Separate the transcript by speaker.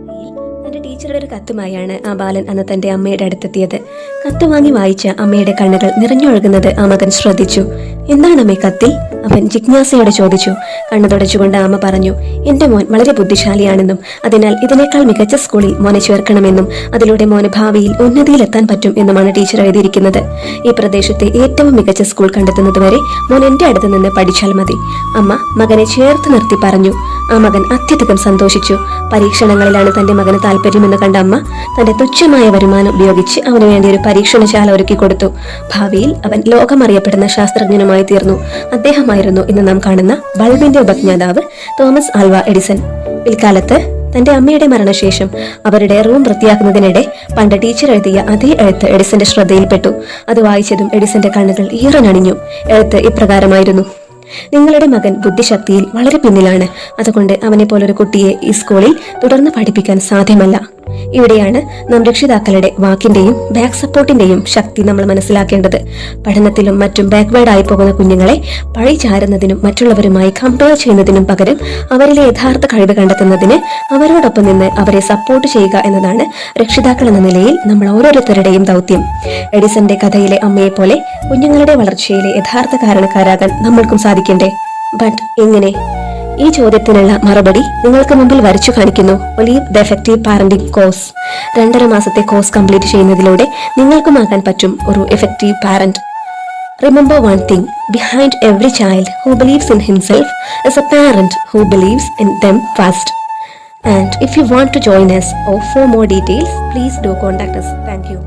Speaker 1: തന്റെ ടീച്ചറുടെ ഒരു കത്തുമായാണ് ആ ബാലൻ അന്ന് തന്റെ അമ്മയുടെ അടുത്തെത്തിയത്. കത്ത് വാങ്ങി വായിച്ച അമ്മയുടെ കണ്ണുകൾ നിറഞ്ഞൊഴുകുന്നത് ആ മകൻ ശ്രദ്ധിച്ചു. എന്താണ് അമ്മേ കത്തിൽ? അവൻ ജിജ്ഞാസയോടെ ചോദിച്ചു. കണ്ണു തുടച്ചുകൊണ്ട് അമ്മ പറഞ്ഞു, എന്റെ മോൻ വളരെ ബുദ്ധിശാലിയാണെന്നും അതിനാൽ ഇതിനേക്കാൾ മികച്ച സ്കൂളിൽ മോനെ ചേർക്കണമെന്നും അതിലൂടെ മോന് ഭാവിയിൽ ഉന്നതിയിലെത്താൻ പറ്റും എന്നുമാണ് ടീച്ചർ എഴുതിയിരിക്കുന്നത്. ഈ പ്രദേശത്തെ ഏറ്റവും മികച്ച സ്കൂൾ കണ്ടെത്തുന്നതുവരെ മോൻ എന്റെ അടുത്ത് നിന്ന് പഠിച്ചാൽ മതി. അമ്മ മകനെ ചേർത്ത് നിർത്തി പറഞ്ഞു. ആ മകൻ അത്യധികം സന്തോഷിച്ചു. പരീക്ഷണങ്ങളിലാണ് തന്റെ മകന് താല്പര്യമെന്ന് കണ്ട അമ്മ തന്റെ തുച്ഛമായ വരുമാനം ഉപയോഗിച്ച് അവന് വേണ്ടി ഒരു പരീക്ഷണശാല ഒരുക്കി കൊടുത്തു. ഭാവിയിൽ അവൻ ലോകമറിയപ്പെടുന്ന ശാസ്ത്രജ്ഞനുമായി തീർന്നു. അദ്ദേഹമായിരുന്നു ഇന്ന് നാം കാണുന്ന ബൾബിന്റെ ഉപജ്ഞാതാവ് തോമസ് ആൽവ എഡിസൺ. പിൽക്കാലത്ത് തന്റെ അമ്മയുടെ മരണശേഷം അവരുടെ റൂം വൃത്തിയാക്കുന്നതിനിടെ പണ്ട് ടീച്ചർ എഴുതിയ അതേ എഴുത്ത് എഡിസന്റെ ശ്രദ്ധയിൽപ്പെട്ടു. അത് വായിച്ചതും എഡിസന്റെ കണ്ണുകൾ ഈറനണിഞ്ഞു. എഴുത്ത് ഇപ്രകാരമായിരുന്നു: നിങ്ങളുടെ മകൻ ബുദ്ധിശക്തിയിൽ വളരെ പിന്നിലാണ്. അതുകൊണ്ട് അവനെ പോലൊരു കുട്ടിയെ ഈ സ്കൂളിൽ തുടർന്ന് പഠിപ്പിക്കാൻ സാധ്യമല്ല. ഇവിടെയാണ് നാം രക്ഷിതാക്കളുടെ വാക്കിന്റെയും ബാക്ക് സപ്പോർട്ടിന്റെയും ശക്തി നമ്മൾ മനസ്സിലാക്കേണ്ടത്. പഠനത്തിലും മറ്റും ബാക്ക്വേർഡ് ആയി പോകുന്ന കുഞ്ഞുങ്ങളെ പഴി ചാരുന്നതിനും മറ്റുള്ളവരുമായി കമ്പയർ ചെയ്യുന്നതിനും പകരം അവരിലെ യഥാർത്ഥ കഴിവ് കണ്ടെത്തുന്നതിന് അവരോടൊപ്പം നിന്ന് അവരെ സപ്പോർട്ട് ചെയ്യുക എന്നതാണ് രക്ഷിതാക്കൾ എന്ന നിലയിൽ നമ്മൾ ഓരോരുത്തരുടെയും ദൗത്യം. എഡിസന്റെ കഥയിലെ അമ്മയെ പോലെ കുഞ്ഞുങ്ങളുടെ വളർച്ചയിലെ യഥാർത്ഥ കാരണക്കാരാകാൻ നമ്മൾക്കും സാധിക്കണ്ടേ? ബട്ട് എങ്ങനെ? ഈ ചോദ്യത്തിനുള്ള മറുപടി നിങ്ങൾക്ക് മുമ്പിൽ വരച്ചു കാണിക്കുന്നു. Olive the effective parenting course. 2.5 മാസത്തെ കോഴ്സ് കംപ്ലീറ്റ് ചെയ്യുന്നതിലൂടെ നിങ്ങൾക്കുമാകാൻ പറ്റും ഒരു effective parent. Remember one thing, behind every child who believes in himself is a parent who believes in them first. And if you want to join us or for more details, please do contact us. Thank you.